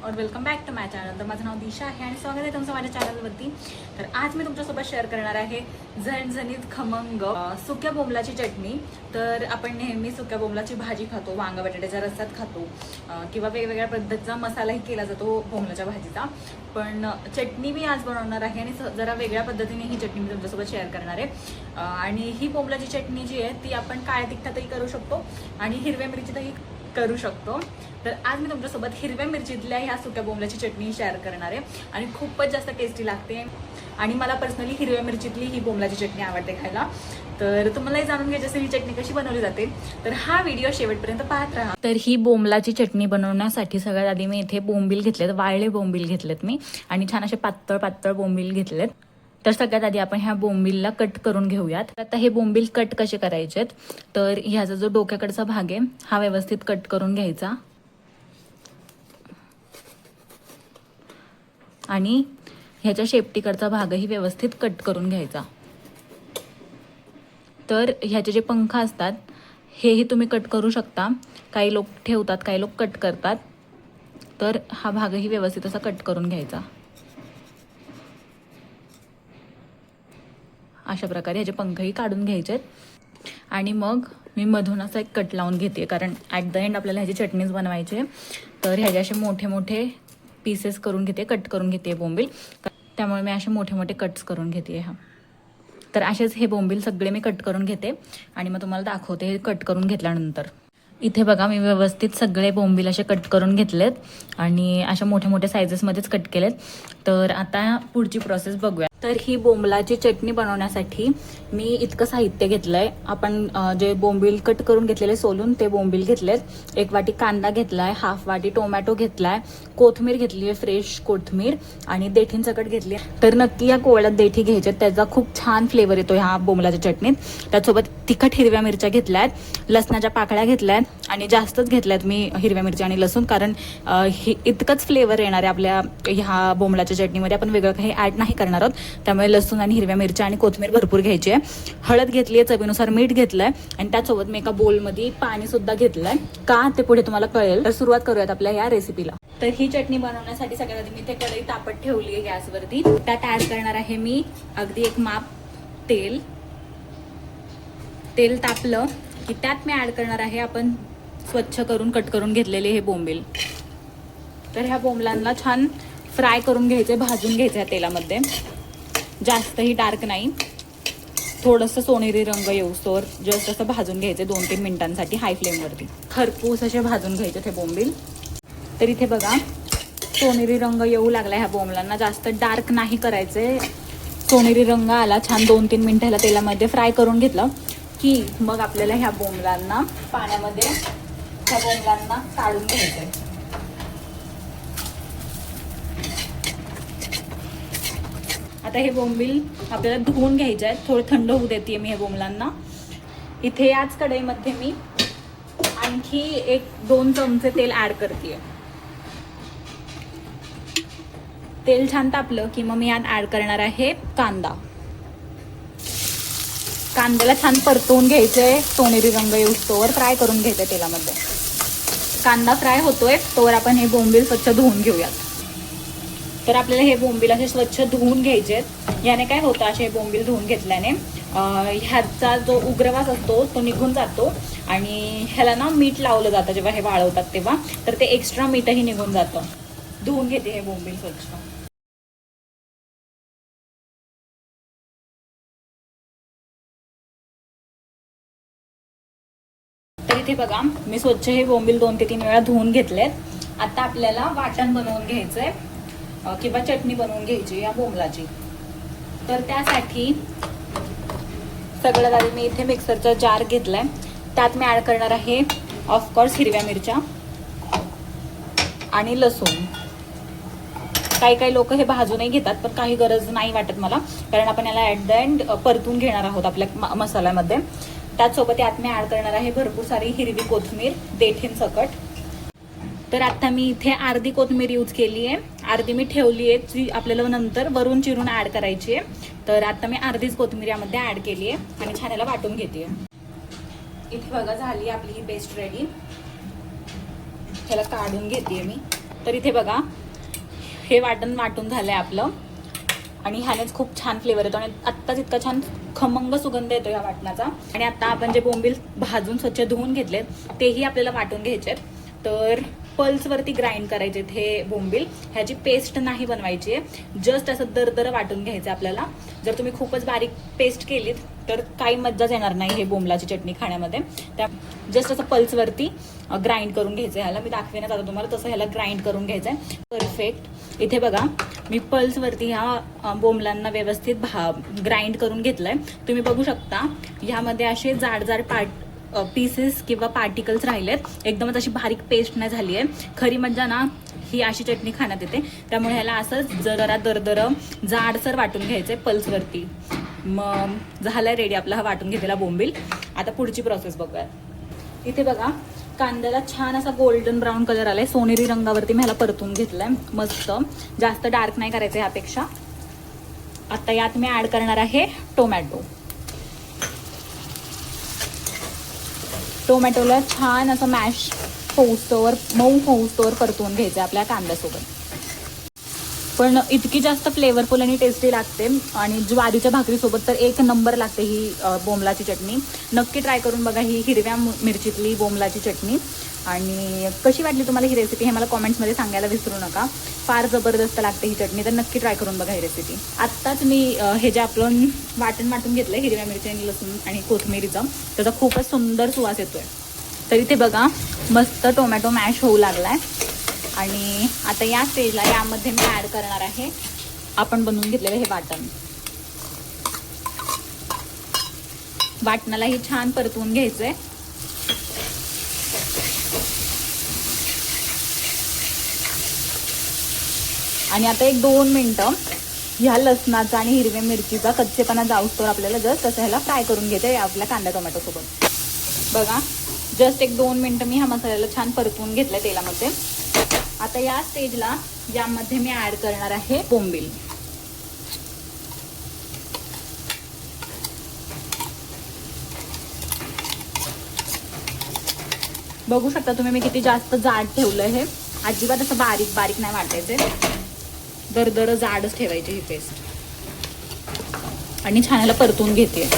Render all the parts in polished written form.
और welcome back to my channel. तर माझं नाव दिशा आहे आणि स्वागत आहे तुमचं माझ्या चॅनलवरती. तर आज मी तुमच्यासोबत शेअर करणार आहे झणझणीत खमंग सुक्या बोंबलाची चटणी. तर आपण नेहमी सुक्या बोंबलाची भाजी खातो, वांगा बटाट्याच्या रस्त्यात खातो किंवा वेगवेगळ्या पद्धतीचा मसालाही केला जातो बोंबलाच्या भाजीचा. पण चटणी मी आज बनवणार आहे आणि जरा वेगळ्या पद्धतीने ही चटणी मी तुमच्यासोबत शेअर करणार आहे. आणि ही बोंबलाची चटणी जी आहे ती आपण काळ्या तिखटातही करू शकतो आणि हिरव्या मिरचीतही करू शकतो. तर आज मी तुमच्यासोबत हिरव्या मिरचीतल्या ह्या सुक्या बोंबलाची चटणी शेअर करणार आहे आणि खूपच जास्त टेस्टी लागते. आणि मला पर्सनली हिरव्या मिरचीतली ही बोंबलाची चटणी आवडते खायला. तर तुम्हालाही जाणून घ्यायची असेल ही चटणी कशी बनवली जाते तर हा व्हिडिओ शेवटपर्यंत पाहत राहा. तर ही बोंबलाची चटणी बनवण्यासाठी सगळ्यात आधी मी इथे बोंबील घेतलेत, वाळले बोंबील घेतलेत मी आणि छान असे पातळ पातळ बोंबील घेतलेत. तर सगळ्यात आधी आपण ह्या बोंबीलला कट करून घेऊयात. आता हे बोंबील कट कसे करायचे तर ह्याचा जो डोक्याकडचा भाग आहे हा व्यवस्थित कट करून घ्यायचा आणि ह्याच्या शेपटीकडचा भागही व्यवस्थित कट करून घ्यायचा. तर ह्याचे जे पंख असतात हेही तुम्ही कट करू शकता. काही लोक ठेवतात, काही लोक कट करतात. तर हा भागही व्यवस्थित असा कट करून घ्यायचा. अशा प्रकारे ह्याचे पंखही काढून घ्यायचे आणि मग मी मधून असा एक कट लावून घेते कारण ॲट द एंड आपल्याला ह्याची चटणीच बनवायची. तर ह्याचे असे मोठे मोठे पीसेस करून घेते, कट करून घेते बोंबील. त्यामुळे मी असे मोठे मोठे कट्स करून घेते. तर असेच हे बोंबील सगळे मी कट करून घेते आणि मग तुम्हाला दाखवते हे कट करून घेतल्यानंतर. इथे बघा मी व्यवस्थित सगळे बोंबील असे कट करून घेतलेत आणि अशा मोठ्या मोठ्या सायझेसमध्येच कट केलेत. तर आता पुढची प्रोसेस बघूया. तर ही बोंबलाची चटणी बनवण्यासाठी मी इतकं साहित्य घेतलं आहे. आपण जे बोंबील कट करून घेतलेले सोलून ते बोंबील घेतलेत. 1 वाटी कांदा घेतला आहे, 1/2 वाटी टोमॅटो घेतला आहे, कोथिंबीर घेतली आहे, फ्रेश कोथिंबीर आणि देठींसकट घेतली आहे. तर नक्की या कोवळ्यात देठी घ्यायचे, त्याचा खूप छान फ्लेवर येतो ह्या बोंबलाच्या चटणीत. त्यासोबत तिखट हिरव्या मिरच्या घेतल्या आहेत, लसणाच्या पाकळ्या घेतल्या आहेत आणि जास्तच घेतल्यात मी हिरव्या मिरच्या आणि लसूण कारण इतकंच फ्लेवर येणार आहे आपल्या ह्या बोंबलाच्या चटणीमध्ये. आपण वेगळं काही ॲड नाही करणार आहोत. त्यामुळे लसूण आणि हिरव्या मिरच्या आणि कोथिंबीर भरपूर घ्यायची आहे. हळद घेतली आहे, चवीनुसार मीठ घेतलंय आणि त्यासोबत मी एका बोलमध्ये पाणी सुद्धा घेतलंय. का ते पुढे तुम्हाला कळेल. तर सुरुवात करूयात आपल्या या रेसिपीला. तर ही चटणी बनवण्यासाठी सगळ्यात आधी मी ते कढई तापत ठेवली आहे गॅसवरती. त्यात ॲड करणार आहे मी अगदी 1 माप तेल. तेल तापलं की त्यात मी ॲड करणार आहे आपण स्वच्छ करून कट करून घेतलेले हे बोंबील. तर ह्या बोंबलांना छान फ्राय करून घ्यायचे, भाजून घ्यायचे तेलामध्ये. जास्तही डार्क नाही, थोडंसं सोनेरी रंग येऊस्तोवर जस्ट असं भाजून घ्यायचे 2-3 मिनिटांसाठी हाय फ्लेमवरती. खरपूस असे भाजून घ्यायचे ते बोंबील. तर इथे बघा सोनेरी रंग येऊ लागला ह्या बोंबलांना. जास्त डार्क नाही करायचे. सोनेरी रंग आला छान 2-3 मिनिटं ह्याला तेलामध्ये फ्राय करून घेतलं की मग आपल्याला ह्या बोंबलांना पाण्यामध्ये ह्या बोंबलांना काढून घ्यायचं. आता हे बोंबील आपल्याला धुवून घ्यायचे आहेत. थोडं थंड होऊ देते मी हे बोंबलांना. इथे याच कढईमध्ये मी आणखी 1-2 चमचे तेल ॲड करते. तेल छान तापलं की मग मी यात ॲड करणार आहे कांदा. कांद्याला छान परतवून घ्यायचंय, सोनेरी रंग येऊस्तोवर फ्राय करून घ्यायचंय तेलामध्ये. कांदा फ्राय होतोय तोवर आपण हे बोंबील स्वच्छ धुवून घेऊयात. तर आपल्याला हे बोंबील असे स्वच्छ धुवून घ्यायचे आहेत. याने काय होतं असे बोंबील धुवून घेतल्याने ह्याचा जो उग्रवास असतो तो निघून जातो आणि ह्याला ना मीठ लावलं जातं जेव्हा हे वाळवतात तेव्हा. तर ते एक्स्ट्रा मीठही निघून जातं. धुवून घेते हे बोंबील स्वच्छ. तर इथे बघा मी स्वच्छ हे बोंबील 2 ते 3 वेळा धुवून घेतलेत. आता आपल्याला वाटण बनवून घ्यायचंय किंवा चटणी बनवून घ्यायची या बोंबलाची. तर त्यासाठी सगळ्यात आधी मी इथे मिक्सरचा जार घेतलाय. त्यात मी ॲड करणार आहे ऑफकोर्स हिरव्या मिरच्या आणि लसूण. काही लोक हे भाजूनही घेतात पण काही गरज नाही वाटत मला कारण आपण याला ॲट द एंड परतून घेणार आहोत आपल्या मसाल्यामध्ये. त्याचसोबत यात मी ॲड करणार आहे भरपूर सारी हिरवी कोथिंबीर देठींसकट. तर आता मी इथे अर्धी कोथिंबीर यूज केली आहे, अर्धी मी ठेवली आहे जी आपल्याला नंतर वरून चिरून ॲड करायची आहे. तर आता मी अर्धीच कोथिंबीर यामध्ये ॲड केली आहे आणि छान याला वाटून घेते. इथे बघा झाली आपली ही पेस्ट रेडी. ह्याला काढून घेते मी. तर इथे बघा हे वाटण वाटून झालंय आपलं आणि ह्यानेच खूप छान फ्लेवर येतो आणि आत्ताच इतका छान खमंग सुगंध येतो या वाटणाचा. आणि आता आपण जे बोंबील भाजून स्वच्छ धुवून घेतलेत तेही आपल्याला वाटून घ्यायचे. तर पल्सवरती ग्राइंड करायचे हे बोंबील, ह्याची पेस्ट नाही बनवायची आहे, जस्ट असं दरदर वाटून घ्यायचं आपल्याला. जर तुम्ही खूपच बारीक पेस्ट केलीत तर काही मज्जाच येणार नाही हे बोंबलाची चटणी खाण्यामध्ये. त्या जस्ट असं पल्सवरती ग्राइंड करून घ्यायचं ह्याला. मी दाखवेनच आता तुम्हाला तसं ह्याला ग्राइंड करून घ्यायचं आहे. परफेक्ट. इथे बघा मी पल्सवरती ह्या बोंबलांना व्यवस्थित ग्राइंड करून घेतलंय. तुम्ही बघू शकता ह्यामध्ये असे जाड जाड पीसेस किंवा पार्टिकल्स राहिलेत, एकदमच अशी बारीक पेस्ट नाही झाली आहे. खरी मज्जा ना ही अशी चटणी खाण्यात येते. त्यामुळे ह्याला असंच जरा दरदर जाडसर वाटून घ्यायचंय पल्सवरती. मग झालाय रेडी आपला हा वाटून घेतलेला बोंबील. आता पुढची प्रोसेस बघूया. इथे बघा कांद्याला छान असा गोल्डन ब्राऊन कलर आलाय, सोनेरी रंगावरती मी ह्याला परतून घेतलाय मस्त. जास्त डार्क नाही करायचं ह्यापेक्षा. आता यात मी ऍड करणार आहे टोमॅटो. टोमॅटोला छान असं मॅश होऊस्तोवर, मऊ होऊस्तोवर परतवून घ्यायचं आपल्या कांद्यासोबत. पण इतकी जास्त फ्लेवरफुल आणि टेस्टी लागते आणि ज्वारीच्या भाकरीसोबत तर एक नंबर लागते ही बोंबलाची चटणी. नक्की ट्राय करून बघा ही हिरव्या मिरचीतली बोंबलाची चटणी. आणि कशी वाटली तुम्हाला ही रेसिपी हे मला कॉमेंट्समध्ये सांगायला विसरू नका. फार जबरदस्त लागते ही चटणी, तर नक्की ट्राय करून बघा ही रेसिपी. आत्ताच मी हे जे आपलं वाटण घेतलं हिरव्या मिरची आणि लसूण आणि कोथिंबीरीचं, त्याचा खूपच सुंदर सुवास येतोय. तर इथे बघा मस्त टोमॅटो मॅश होऊ लागलाय. आणि आता या स्टेजला यामध्ये मी ॲड करणार आहे आपण बनवून घेतलेलं हे वाटण. वाटणालाही छान परतवून घ्यायचंय. आणि आता 1-2 मिनिटं ह्या लसणाचा आणि हिरव्या मिरचीचा कच्चेपणा जाऊस्तोवर आपल्याला जस्ट असं ह्याला फ्राय करून घ्यायचं आपल्या कांदा टोमॅटो सोबत. बघा जस्ट 1-2 मिनिटं मी ह्या मसाल्याला छान परतवून घेतलंय तेलामध्ये. आता या स्टेजला यामध्ये मी ऍड करणार आहे बोंबील. बघू शकता तुम्ही मी किती जास्त जाड ठेवलंय. हे अजिबात असं बारीक बारीक नाही वाटायचे, दरदर जाडच ठेवायची ही पेस्ट. आणि छान याला परतून घेते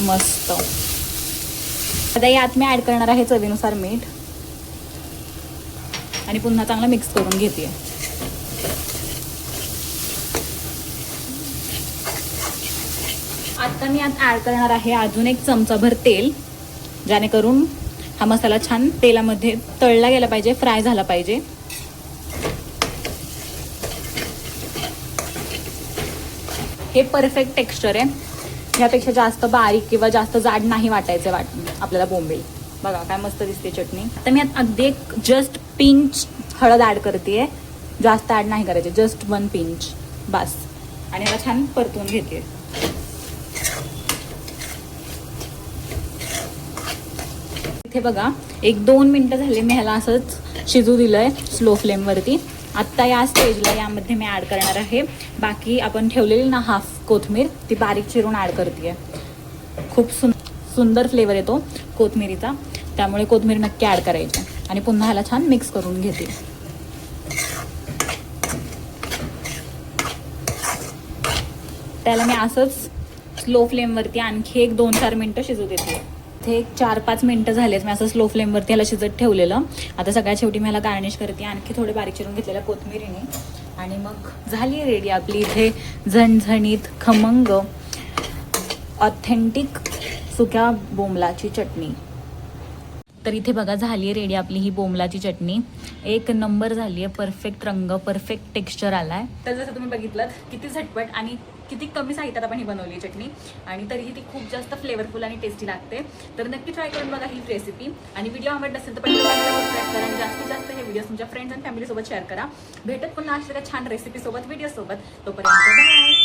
मस्त. आता यात मी ऍड करणार आहे चवीनुसार मीठ आणि पुन्हा चांगलं मिक्स करून घेते. आता मी यात ऍड करणार आहे अजून 1 चमचाभर तेल, जेणेकरून हा मसाला छान तेलामध्ये तळला गेला पाहिजे, फ्राय झाला पाहिजे. हे परफेक्ट टेक्स्चर आहे. यापेक्षा जास्त बारीक किंवा जास्त जाड नाही वाटायचं आपल्याला बोंबील. बघा काय मस्त दिसते चटणी. आता मी अगदी एक जस्ट पिंच हळद ऍड करते, जास्त ऍड नाही करायचे, जस्ट 1 पिंच बस. आणि ह्याला छान परतवून घेते. इथे बघा 1-2 मिनिटं झाले मी ह्याला असंच शिजू दिलंय स्लो फ्लेमवरती. आत्ता या स्टेजला यामध्ये मी ऍड करणार आहे बाकी आपण ठेवलेली ना हाफ कोथिंबीर, ती बारीक चिरून ऍड करते. खूप सुंदर फ्लेवर येतो कोथिंबीरीचा, त्यामुळे कोथिंबीर नक्की ऍड करायची. आणि पुन्हा ह्याला छान मिक्स करून घेते. त्याला मी असंच स्लो फ्लेमवरती आणखी 1-2-4 मिनिटं शिजू देते. इथे 4-5 मिनिटं झालेत मी असं स्लो फ्लेमवरती ह्याला शिजत ठेवलेलं. आता सगळ्यात शेवटी मी ह्याला गार्निश करते आणखी थोडे बारीक चिरून घेतलेल्या कोथिंबीरीने. आणि मग झाली रेडी आपली इथे झणझणीत खमंग ऑथेंटिक सुक्या बोंबलाची चटणी. तर इथे बघा झाली आहे रेडी आपली ही बोंबलाची चटणी. एक नंबर झाली आहे, परफेक्ट रंग, परफेक्ट टेक्स्चर आलाय. तर जसं तुम्ही बघितलं किती झटपट आणि किती कमी साहित्यात आपण ही बनवली चटणी, आणि तरीही ती खूप जास्त फ्लेवरफुल आणि टेस्टी लागते. तर नक्की ट्राय करून बघा ही रेसिपी. आणि व्हिडिओ आवडला असेल तर पण सबस्क्राईब करा आणि जास्तीत जास्त हे व्हिडिओ तुमच्या फ्रेंड्स आणि फॅमिलीसोबत शेअर करा. भेटत पुन्हा अशा छान रेसिपीसोबत, व्हिडिओसोबत. तोपर्यंत बाय.